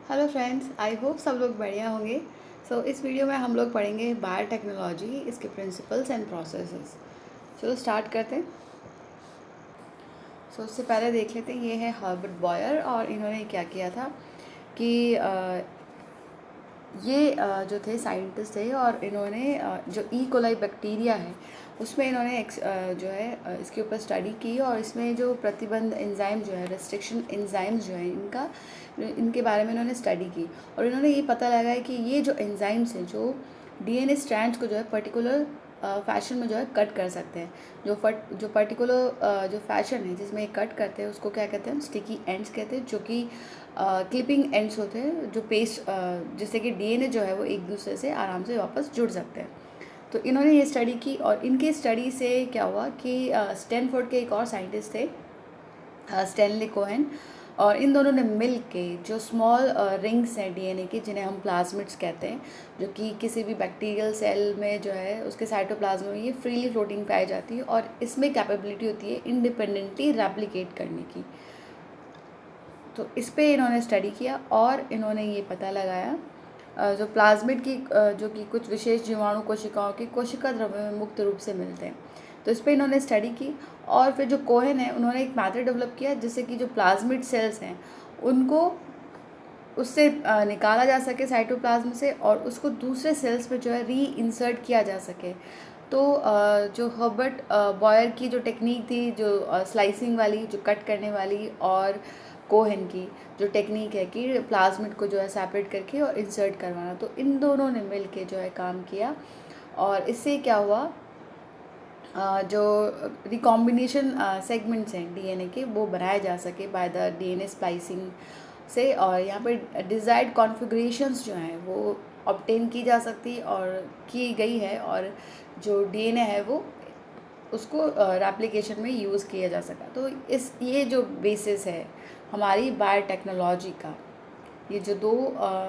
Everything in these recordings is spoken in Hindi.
हेलो फ्रेंड्स, आई होप सब लोग बढ़िया होंगे। इस वीडियो में हम लोग पढ़ेंगे बायोटेक्नोलॉजी, इसके प्रिंसिपल्स एंड प्रोसेसेस। चलो स्टार्ट करते हैं। उससे पहले देख लेते हैं, ये है हर्बर्ट बॉयर और इन्होंने क्या किया था कि ये जो थे साइंटिस्ट थे और इन्होंने जो ई कोलाई बैक्टीरिया है उसमें इन्होंने जो है इसके ऊपर स्टडी की और इसमें जो प्रतिबंध एंजाइम जो है, रेस्ट्रिक्शन एंजाइम्स जो है इनके बारे में इन्होंने स्टडी की और इन्होंने ये पता लगाया कि ये जो एंजाइम्स हैं जो डीएनए स्ट्रैंड्स को जो है पर्टिकुलर फैशन में जो है कट कर सकते हैं। जो पर्टिकुलर जो फैशन है जिसमें ये कट करते हैं उसको क्या कहते हैं, हम स्टिकी एंड्स कहते हैं, जो कि क्लिपिंग एंड्स होते हैं, जो पेस्ट जिससे कि डीएनए जो है वो एक दूसरे से आराम से वापस जुड़ सकते हैं। तो इन्होंने ये स्टडी की और इनके स्टडी से क्या हुआ कि स्टैनफोर्ड के एक और साइंटिस्ट थे, स्टैनली कोहेन, और इन दोनों ने मिल के जो स्मॉल रिंग्स हैं डीएनए की, जिन्हें हम प्लाज्मिड्स कहते हैं, जो कि किसी भी बैक्टीरियल सेल में जो है उसके साइटोप्लाज्म में ये फ्रीली फ्लोटिंग पाई जाती है और इसमें कैपेबिलिटी होती है इंडिपेंडेंटली रेप्लिकेट करने की। तो इस पर इन्होंने स्टडी किया और इन्होंने ये पता लगाया जो प्लाज्मिड की जो कि कुछ विशेष जीवाणु कोशिकाओं की कोशिका द्रव्य में मुक्त रूप से मिलते हैं। तो इस पर इन्होंने स्टडी की और फिर जो कोहेन है उन्होंने एक मैथड डेवलप किया जिससे कि जो प्लाज्मिड सेल्स हैं उनको उससे निकाला जा सके साइटोप्लाज्म से और उसको दूसरे सेल्स में जो है री इंसर्ट किया जा सके। तो जो हर्बर्ट बॉयर की जो टेक्निक थी, जो स्लाइसिंग वाली, जो कट करने वाली, और कोहेन की जो टेक्निक है कि प्लाज्मिड को जो है सेपरेट करके और इंसर्ट करवाना, तो इन दोनों ने मिल के जो है काम किया और इससे क्या हुआ, जो रिकॉम्बिनेशन सेगमेंट्स हैं डीएनए के वो बनाए जा सके बाय द डीएनए स्प्लाइसिंग से, और यहाँ पर डिज़ायर्ड कॉन्फ़िगरेशंस जो हैं वो ऑब्टेन की जा सकती और की गई है और जो डीएनए है वो उसको रेप्लिकेशन में यूज़ किया जा सका। तो ये जो बेसिस है हमारी बायोटेक्नोलॉजी का, ये जो दो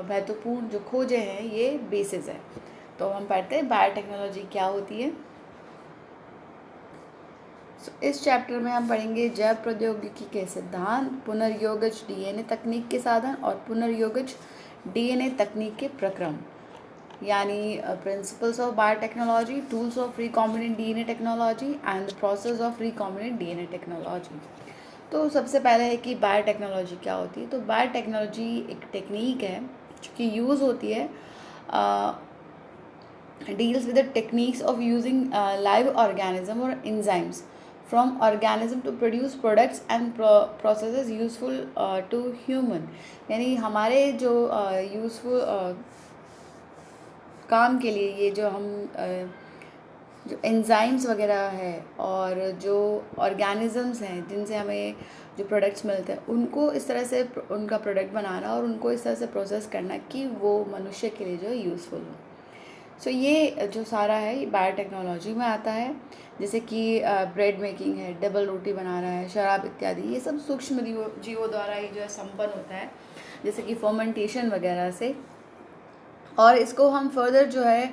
महत्वपूर्ण जो खोजें हैं ये बेसिस है। तो हम पढ़ते हैं बायोटेक्नोलॉजी क्या होती है। इस चैप्टर में हम पढ़ेंगे जैव प्रौद्योगिकी के सिद्धांत, पुनर्योगज डीएनए तकनीक के साधन और पुनर्योगज डीएनए तकनीक के प्रक्रम, यानी principles of biotechnology, tools of recombinant DNA technology and the process of recombinant DNA technology. तो सबसे पहले है कि बायोटेक्नोलॉजी क्या होती है। तो बायोटेक्नोलॉजी एक टेक्निक है जो कि यूज़ होती है, deals with the techniques of using live organism or enzymes from organism to produce products and processes useful to human। यानी हमारे जो यूज़फुल काम के लिए ये जो हम जो एंजाइम्स वगैरह है और जो ऑर्गेनिज़म्स हैं जिनसे हमें जो प्रोडक्ट्स मिलते हैं उनको इस तरह से उनका प्रोडक्ट बनाना और उनको इस तरह से प्रोसेस करना कि वो मनुष्य के लिए जो है यूज़फुल हो। ये जो सारा है ये बायोटेक्नोलॉजी में आता है, जैसे कि ब्रेड मेकिंग है, डबल रोटी बना रहा है, शराब इत्यादि, ये सब सूक्ष्म जीवों द्वारा ही जो है संपन्न होता है, जैसे कि फर्मेंटेशन वगैरह से। और इसको हम फर्दर जो है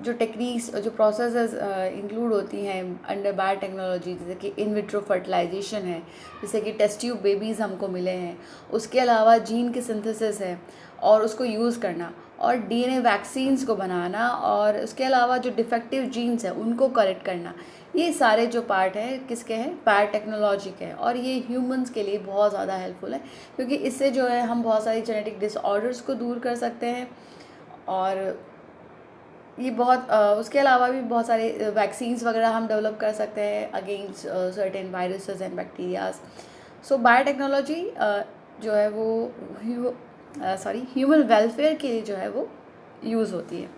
जो टेक्निक्स जो प्रोसेसेस इंक्लूड होती हैं अंडर बायोटेक्नोलॉजी, जैसे कि इन विट्रो फर्टिलाइजेशन है, जैसे कि टेस्ट ट्यूब बेबीज़ हमको मिले हैं, उसके अलावा जीन की सिंथेसिस है और उसको यूज़ करना, और डीएनए वैक्सीन्स को बनाना, और उसके अलावा जो डिफेक्टिव जीन्स हैं उनको करेक्ट करना, ये सारे जो पार्ट हैं किसके हैं, बायोटेक्नोलॉजी के हैं। और ये ह्यूमंस के लिए बहुत ज़्यादा हेल्पफुल है क्योंकि इससे जो है हम बहुत सारी जेनेटिक डिसऑर्डर्स को दूर कर सकते हैं और ये बहुत उसके अलावा भी बहुत सारे वैक्सीन्स वगैरह हम डेवलप कर सकते हैं against certain viruses and bacterias. Biotechnology जो है वो ह्यूमन वेलफेयर के लिए जो है वो यूज़ होती है।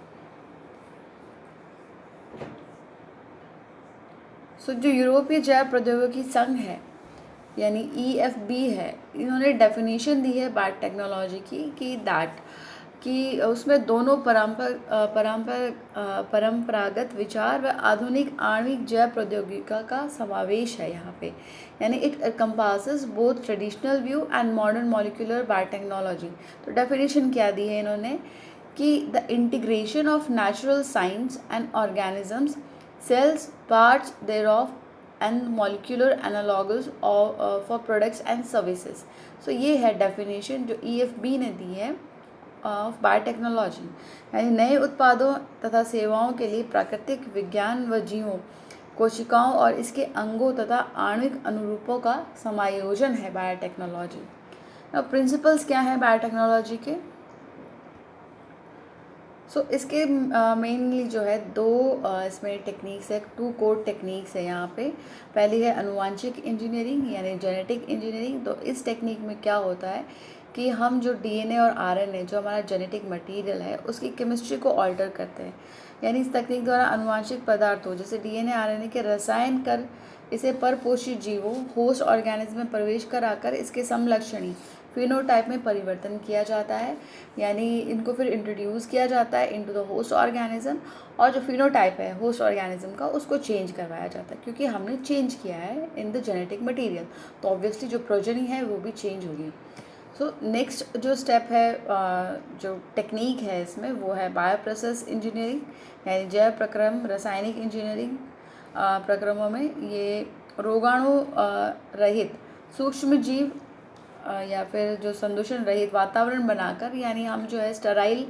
जो यूरोपीय जैव प्रौद्योगिकी संघ है यानी EFB है, इन्होंने डेफिनेशन दी है बायोटेक्नोलॉजी की कि कि उसमें दोनों परंपरागत विचार व आधुनिक आणविक जैव प्रौद्योगिकी का समावेश है यहाँ पे, यानी it compasses both traditional view and modern molecular biotechnology. तो डेफिनेशन क्या दी है इन्होंने कि the integration of natural science and organisms, cells, parts thereof and molecular analogues for products and services. So ये है डेफिनेशन जो EFB ने दी है ऑफ बायोटेक्नोलॉजी, यानी नए उत्पादों तथा सेवाओं के लिए प्राकृतिक विज्ञान व जीवों, कोशिकाओं और इसके अंगों तथा आणविक अनुरूपों का समायोजन है बायोटेक्नोलॉजी। प्रिंसिपल्स क्या हैं बायोटेक्नोलॉजी के? इसके मेनली जो है दो इसमें टेक्निक्स है, 2 कोर टेक्निक्स है यहाँ पे। पहली है अनुवांशिक इंजीनियरिंग यानी जेनेटिक इंजीनियरिंग। तो इस टेक्निक में क्या होता है कि हम जो DNA और RNA जो हमारा जेनेटिक मटेरियल है उसकी केमिस्ट्री को ऑल्टर करते हैं, यानी इस तकनीक द्वारा अनुवांशिक पदार्थों जैसे DNA RNA के रसायन कर इसे परपोषित जीवों होस्ट ऑर्गेनिज्म में प्रवेश कराकर इसके समलक्षणी फिनोटाइप में परिवर्तन किया जाता है, यानी इनको फिर इंट्रोड्यूस किया जाता है इनटू द होस्ट ऑर्गेनिज्म, और जो फिनोटाइप है होस्ट ऑर्गेनिज्म का उसको चेंज करवाया जाता है क्योंकि हमने चेंज किया है इन द जेनेटिक मटेरियल, तो ऑब्वियसली जो प्रोजेनी है वो भी चेंज होगी। नेक्स्ट जो स्टेप है जो टेक्निक है इसमें वो है बायोप्रोसेस इंजीनियरिंग, यानी जैव प्रक्रम रासायनिक इंजीनियरिंग प्रक्रमों में ये रोगाणु रहित सूक्ष्म जीव या फिर जो संदूषण रहित वातावरण बनाकर, यानी हम जो है स्टराइल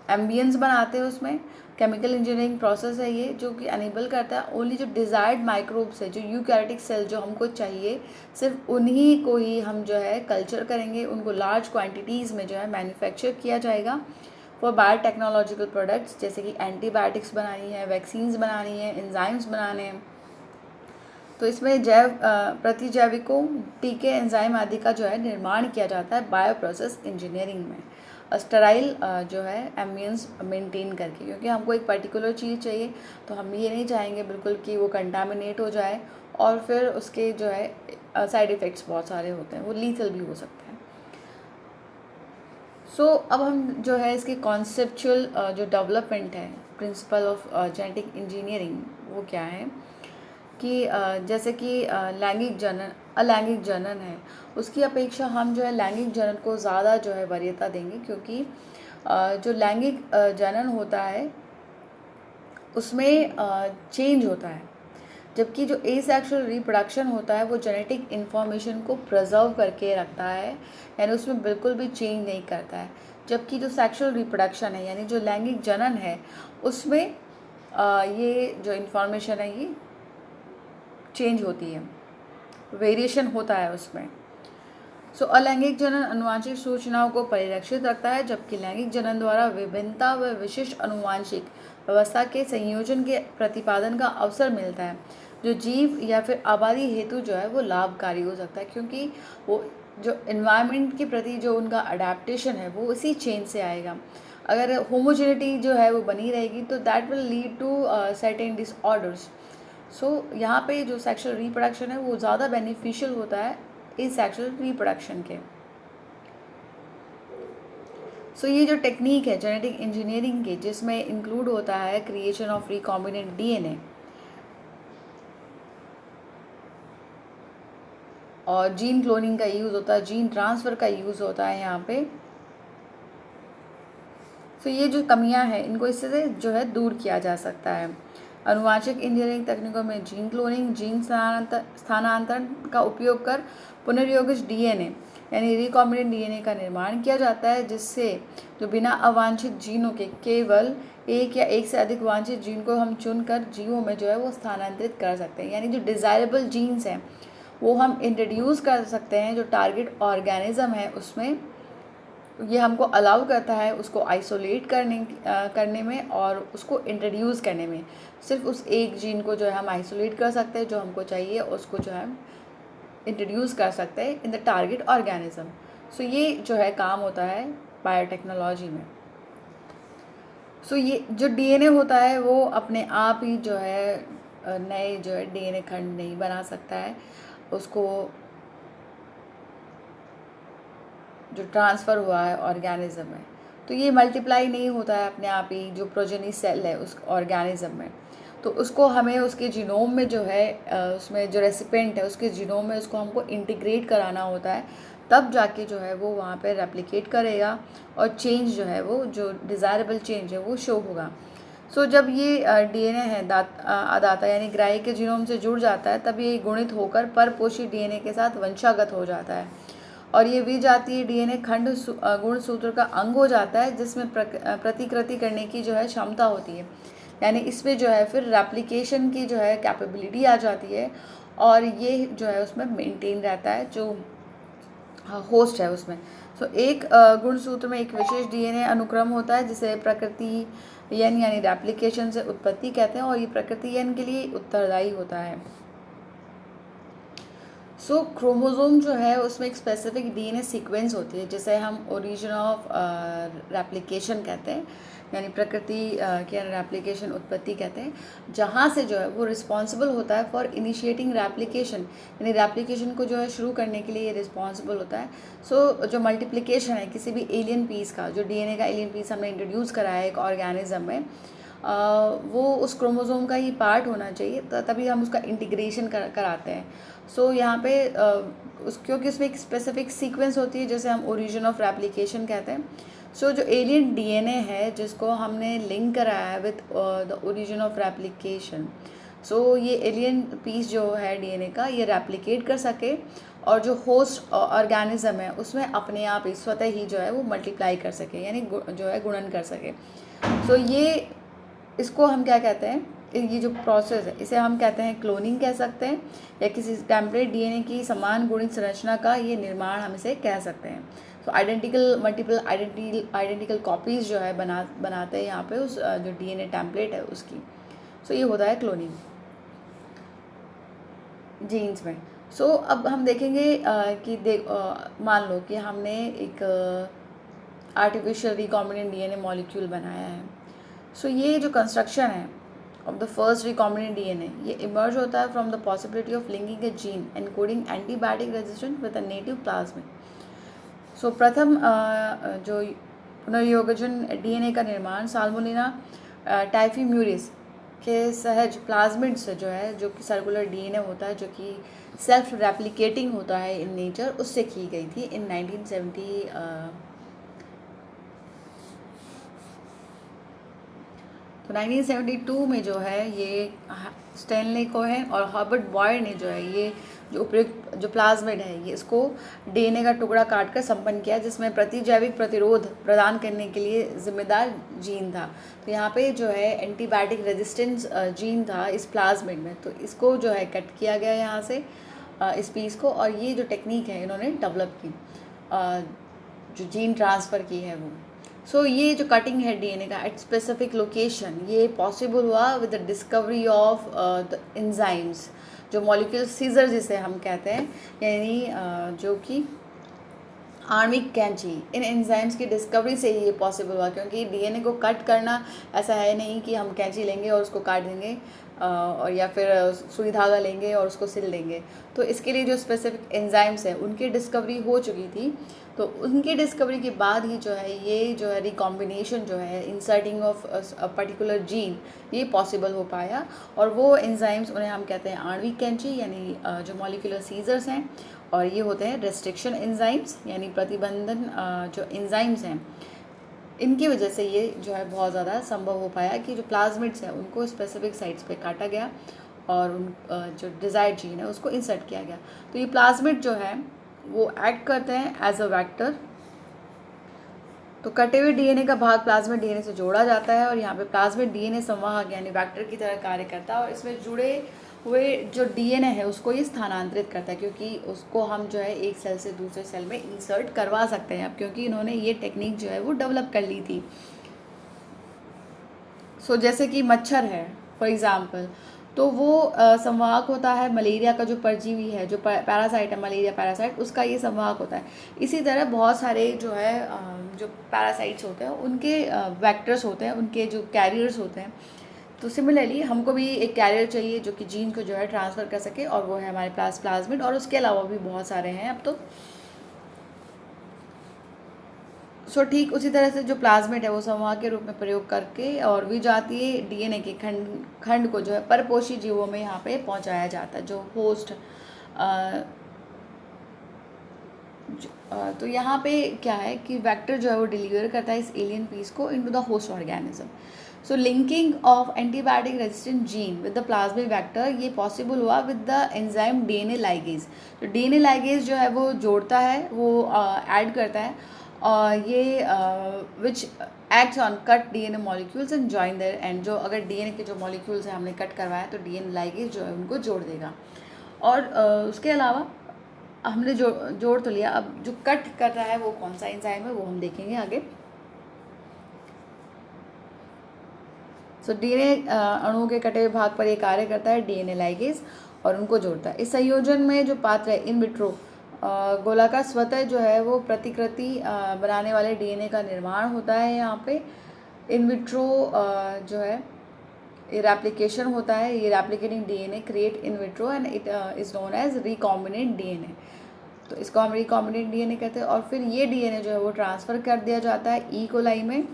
एम्बियंस बनाते हैं उसमें। केमिकल इंजीनियरिंग प्रोसेस है ये जो कि अनेबल करता है ओनली जो डिज़ायर्ड माइक्रोब्स है, जो यूकैरियोटिक सेल जो हमको चाहिए सिर्फ उन्हीं को ही हम जो है कल्चर करेंगे, उनको लार्ज क्वांटिटीज़ में जो है मैन्युफैक्चर किया जाएगा फॉर बायोटेक्नोलॉजिकल प्रोडक्ट्स, जैसे कि एंटीबायोटिक्स बनानी है, वैक्सीन्स बनानी है, एंजाइम्स बनाने हैं। तो इसमें जैव प्रतिजैविकों, टीके, एंजाइम आदि का जो है निर्माण किया जाता है बायोप्रोसेस इंजीनियरिंग में, स्टराइल जो है एम्बियंस मेंटेन करके, क्योंकि हमको एक पर्टिकुलर चीज़ चाहिए, तो हम ये नहीं चाहेंगे बिल्कुल कि वो कंटामिनेट हो जाए और फिर उसके जो है साइड इफ़ेक्ट्स बहुत सारे होते हैं, वो लीथल भी हो सकते हैं। अब हम जो है इसके कॉन्सेप्चुअल जो डेवलपमेंट है प्रिंसिपल ऑफ जेनेटिक इंजीनियरिंग वो क्या है कि जैसे कि लैंगिक जनन अलैंगिक जनन है, उसकी अपेक्षा हम जो है लैंगिक जनन को ज़्यादा जो है वरीयता देंगे, क्योंकि जो लैंगिक जनन होता है उसमें चेंज होता है, जबकि जो एसेक्सुअल रिप्रोडक्शन होता है वो जेनेटिक इन्फॉर्मेशन को प्रिजर्व करके रखता है, यानी उसमें बिल्कुल भी चेंज नहीं करता है। जबकि जो सेक्सुअल रिप्रोडक्शन है यानी जो लैंगिक जनन है उसमें ये जो इन्फॉर्मेशन है ये चेंज होती है, वेरिएशन होता है उसमें। अलैंगिक जनन अनुवांशिक सूचनाओं को परिरक्षित रखता है, जबकि लैंगिक जनन द्वारा विभिन्नता व विशिष्ट अनुवांशिक व्यवस्था के संयोजन के प्रतिपादन का अवसर मिलता है, जो जीव या फिर आबादी हेतु जो है वो लाभकारी हो सकता है, क्योंकि वो जो इन्वायरमेंट के प्रति जो उनका अडेप्टेशन है वो इसी चेंज से आएगा। अगर होमोजेनिटी जो है वो बनी रहेगी तो that will lead to certain disorders. यहाँ पे जो सेक्सुअल रिप्रोडक्शन है वो ज़्यादा बेनिफिशियल होता है इस सेक्सुअल रिप्रोडक्शन के। ये जो टेक्निक है जेनेटिक इंजीनियरिंग के, जिसमें इंक्लूड होता है क्रिएशन ऑफ रिकॉम्बिनेंट DNA और जीन क्लोनिंग का यूज़ होता है, जीन ट्रांसफ़र का यूज़ होता है यहाँ पे। ये जो कमियां हैं इनको इससे जो है दूर किया जा सकता है। अनुवांशिक इंजीनियरिंग तकनीकों में जीन क्लोनिंग, जीन स्थानांतरण का उपयोग कर पुनर्योजित DNA यानी रिकॉम्बिनेंट DNA का निर्माण किया जाता है, जिससे जो बिना अवांछित जीनों के केवल एक या एक से अधिक वांछित जीन को हम चुनकर जीवों में जो है वो स्थानांतरित कर सकते हैं, यानी जो डिज़ायरेबल जीन्स हैं वो हम इंट्रोड्यूस कर सकते हैं जो टारगेट ऑर्गेनिज्म है उसमें। ये हमको अलाउ करता है उसको आइसोलेट करने में और उसको इंट्रोड्यूस करने में। सिर्फ उस एक जीन को जो है हम आइसोलेट कर सकते हैं जो हमको चाहिए, उसको जो है हम इंट्रोड्यूस कर सकते हैं इन द टारगेट ऑर्गेनिज्म। ये जो है काम होता है बायोटेक्नोलॉजी में। ये जो DNA होता है वो अपने आप ही जो है नए जो है DNA खंड नहीं बना सकता है, उसको जो ट्रांसफ़र हुआ है ऑर्गेनिज्म में, तो ये मल्टीप्लाई नहीं होता है अपने आप ही जो प्रोजेनी सेल है उस ऑर्गेनिज्म में, तो उसको हमें उसके जीनोम में जो है उसमें जो रेसिपेंट है उसके जीनोम में उसको हमको इंटीग्रेट कराना होता है, तब जाके जो है वो वहाँ पे रेप्लिकेट करेगा और चेंज जो है वो जो डिज़ायरेबल चेंज है वो शो होगा। सो जब ये डीएनए है दाता यानी ग्राही के जीनोम से जुड़ जाता है, तब ये गुणित होकर परपोषी डीएनए के साथ वंशागत हो जाता है और ये विजातीय डीएनए गुणसूत्र का अंग हो जाता है, जिसमें प्रतिकृति करने की जो है क्षमता होती है। यानी इसमें जो है फिर रेप्लिकेशन की जो है कैपेबिलिटी आ जाती है और ये जो है उसमें मेंटेन रहता है जो होस्ट है उसमें। सो एक गुणसूत्र में एक विशेष डीएनए अनुक्रम होता है जिसे प्रकृति यन यानी रेप्लिकेशन से उत्पत्ति कहते हैं और ये प्रकृति यन के लिए उत्तरदायी होता है। सो क्रोमोसोम जो है उसमें एक स्पेसिफिक डीएनए सीक्वेंस होती है जिसे हम ओरिजिन ऑफ रेप्लिकेशन कहते हैं, यानी प्रकृति के रेप्लिकेशन उत्पत्ति कहते हैं, जहाँ से जो है वो रिस्पॉन्सिबल होता है फॉर इनिशिएटिंग रेप्लिकेशन, यानी रेप्लिकेशन को जो है शुरू करने के लिए ये रिस्पॉन्सिबल होता है। सो जो मल्टीप्लिकेशन है किसी भी एलियन पीस का, जो डीएनए का एलियन पीस हमने इंट्रोड्यूस करा है एक ऑर्गेनिज्म में, वो उस क्रोमोसोम का ही पार्ट होना चाहिए, तभी हम उसका इंटीग्रेशन कराते हैं। सो यहाँ पे क्योंकि उसमें एक स्पेसिफिक सीक्वेंस होती है जैसे हम ओरिजिन ऑफ रेप्लिकेशन कहते हैं। सो जो एलियन डीएनए है जिसको हमने लिंक कराया है with the origin of replication, so ये एलियन पीस जो है डीएनए का ये रेप्लिकेट कर सके और जो होस्ट ऑर्गेनिज्म है उसमें अपने आप ही स्वतः ही जो है वो मल्टीप्लाई कर सके, यानी जो है गुणन कर सके। सो ये इसको हम क्या कहते हैं, ये जो प्रोसेस है इसे हम कहते हैं क्लोनिंग कह सकते हैं, या किसी टेम्पलेट डीएनए की समान गुणित संरचना का ये निर्माण हम इसे कह सकते हैं। तो मल्टीपल आइडेंटिकल कॉपीज़ जो है बनाते हैं यहाँ पे उस जो डीएनए टेम्पलेट है उसकी। सो ये होता है क्लोनिंग जीन्स में। सो अब हम देखेंगे कि मान लो कि हमने एक आर्टिफिशियल रिकॉम्बिनेंट डीएनए मॉलिक्यूल बनाया है। सो ये जो कंस्ट्रक्शन है of the first recombinant DNA, ये इमर्ज होता है from the possibility of linking a gene encoding antibiotic resistant with a native plasmid. So प्रथम जो पुनर्योगजन डीएनए का निर्माण साल्मोनेला टाइफीम्यूरिस के सहज प्लाज्मिड से जो है, जो कि सर्कुलर डीएनए होता है जो कि सेल्फ रेप्लिकेटिंग होता है इन नेचर, उससे की गई थी इन 1970। तो 1972 में जो है ये स्टैनले कोहेन और हर्बर्ट बॉयर ने जो है ये जो उपयुक्त जो प्लाज्मिड है ये इसको डीएनए का टुकड़ा काटकर संपन्न किया, जिसमें प्रतिजैविक प्रतिरोध प्रदान करने के लिए जिम्मेदार जीन था। तो यहाँ पे जो है एंटीबायोटिक रेजिस्टेंस जीन था इस प्लाज्मिड में, तो इसको जो है कट किया गया यहाँ से इस पीस को, और ये जो टेक्निक है इन्होंने डेवलप की जो जीन ट्रांसफ़र की है वो। सो ये जो कटिंग है डीएनए का एट स्पेसिफिक लोकेशन, ये पॉसिबल हुआ with the discovery of the enzymes, जो मॉलिक्यूल सीजर जिसे हम कहते हैं, यानी जो कि आणविक कैंची, इन एंजाइम्स की डिस्कवरी से ही ये पॉसिबल हुआ, क्योंकि डीएनए को कट करना ऐसा है नहीं कि हम कैंची लेंगे और उसको काट देंगे और या फिर सुई धागा लेंगे और उसको सिल देंगे। तो इसके लिए जो स्पेसिफिक एंजाइम्स है उनकी डिस्कवरी हो चुकी थी, तो उनकी डिस्कवरी के बाद ही जो है ये जो है रिकॉम्बिनेशन जो है inserting of a particular gene ये पॉसिबल हो पाया। और वो एंजाइम्स उन्हें हम कहते हैं आणविक कैंची, यानी जो मॉलिक्यूलर सीजर्स हैं, और ये होते हैं रेस्ट्रिक्शन एंजाइम्स, यानी प्रतिबंधन जो एंजाइम्स हैं, इनकी वजह से ये जो है बहुत ज़्यादा संभव हो पाया कि जो प्लाज्मिड्स हैं उनको स्पेसिफिक साइट्स पे काटा गया और उन जो डिज़ायर्ड जीन है उसको इंसर्ट किया गया। तो ये प्लाज्मिड जो है वो एक्ट करते हैं एज अ वेक्टर। तो कटे हुए डीएनए का भाग प्लाज्मिड डीएनए से जोड़ा जाता है और यहाँ पे प्लाज्मिड डीएनए संवाहक यानी वेक्टर की तरह कार्य करता है, और इसमें जुड़े हुए जो डीएनए है उसको ये स्थानांतरित करता है, क्योंकि उसको हम जो है एक सेल से दूसरे सेल में इंसर्ट करवा सकते हैं अब, क्योंकि इन्होंने ये टेक्निक जो है वो डेवलप कर ली थी। सो जैसे कि मच्छर है फॉर एग्ज़ाम्पल, तो वो संवाहक होता है मलेरिया का जो परजीवी है, जो पैरासाइट है मलेरिया पैरासाइट, उसका ये संवाहक होता है। इसी तरह बहुत सारे जो है जो पैरासाइट्स होते हैं उनके वेक्टर्स होते हैं, उनके जो कैरियर्स होते हैं। तो सिमिलरली हमको भी एक कैरियर चाहिए जो कि जीन को जो है ट्रांसफ़र कर सके, और वो है हमारे पास प्लाज्मिड, और उसके अलावा भी बहुत सारे हैं अब तो। सो ठीक उसी तरह से जो प्लाज्मिड है वो संवाहक के रूप में प्रयोग करके और विजातीय डीएनए के खंड को जो है परपोषी जीवों में यहाँ पे पहुँचाया जाता है, जो होस्ट तो यहाँ पे क्या है कि वेक्टर जो है वो डिलीवर करता है इस एलियन पीस को into the host organism. So linking of antibiotic resistant gene with the plasmic vector ये पॉसिबल हुआ with the enzyme DNA ligase. तो डीएनए लाइगेज जो है वो जोड़ता है, वो ऐड करता है, और ये which acts on cut DNA molecules and join their end. जो अगर डीएनए के जो मॉलिक्यूल्स हैं हमने कट करवाया तो डीएनए लाइगेज जो है उनको जोड़ देगा। और उसके अलावा हमने जोड़ तो लिया, अब जो कट कर रहा है वो कौन सा एंजाइम है वो हम देखेंगे आगे। सो डीएनए अणुओं के कटे हुए भाग पर ये कार्य करता है डीएनए लाइगेज और उनको जोड़ता है। इस संयोजन में जो पात्र है इन विट्रो गोलाकार स्वतः जो है वो प्रतिकृति बनाने वाले डीएनए का निर्माण होता है। यहाँ पे इन विट्रो जो है ये रेप्लिकेशन होता है, ये replicating DNA create in vitro and it is known as recombinant DNA. तो इसको हम रिकॉम्बिनेंट डीएनए कहते हैं। और फिर ये डीएनए जो है वो ट्रांसफ़र कर दिया जाता है ई कोलाई में,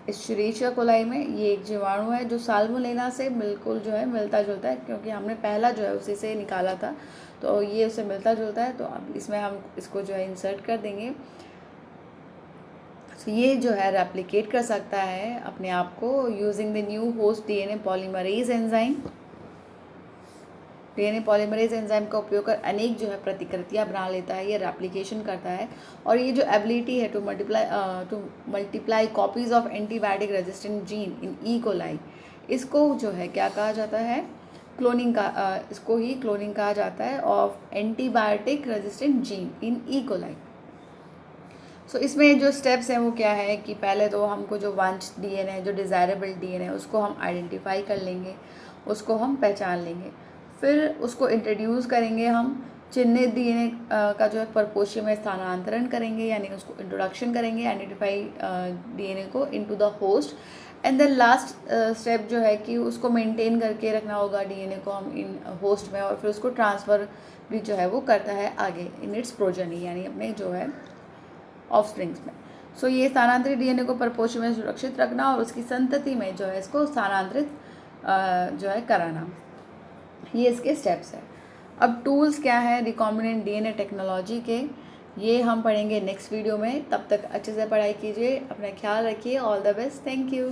एस्चेरिचिया कोलाई में। ये एक जीवाणु है जो साल्मोनेला से बिल्कुल जो है मिलता जुलता है, क्योंकि हमने पहला जो है उसी से निकाला था, तो ये उससे मिलता जुलता है। तो अब इसमें हम इसको जो है इंसर्ट कर देंगे। तो ये जो है रेप्लिकेट कर सकता है अपने आप को using the new host DNA polymerase enzyme. DNA polymerase enzyme का उपयोग कर अनेक जो है प्रतिकृतियाँ बना लेता है, ये रेप्लिकेशन करता है। और ये जो एबिलिटी है to multiply copies of antibiotic resistant gene in E coli, इसको जो है क्या कहा जाता है, क्लोनिंग का, इसको ही क्लोनिंग कहा जाता है of antibiotic resistant gene in E coli. So इसमें जो स्टेप्स हैं वो क्या है कि पहले तो हमको जो वांछित डीएनए, जो डिज़ायरेबल डीएनए, उसको हम आइडेंटिफाई कर लेंगे, उसको हम पहचान लेंगे। फिर उसको इंट्रोड्यूस करेंगे हम, चिन्हित डीएनए का जो है परपोषी में स्थानांतरण करेंगे, यानी उसको इंट्रोडक्शन करेंगे आइडेंटिफाई डीएनए को into the host. And then last step जो है कि उसको मेंटेन करके रखना होगा डीएनए को हम इन होस्ट में, और फिर उसको ट्रांसफ़र भी जो है वो करता है आगे इन इट्स प्रोजेनी, यानी अपने जो है ऑफस्प्रिंग्स में। सो ये स्थानांतरित डीएनए को परपोषी में सुरक्षित रखना और उसकी संतति में जो है इसको स्थानांतरित जो है कराना, ये इसके स्टेप्स हैं। अब टूल्स क्या है रिकॉम्बिनेंट डीएनए टेक्नोलॉजी के, ये हम पढ़ेंगे नेक्स्ट वीडियो में। तब तक अच्छे से पढ़ाई कीजिए, अपना ख्याल रखिए। All the best, thank you.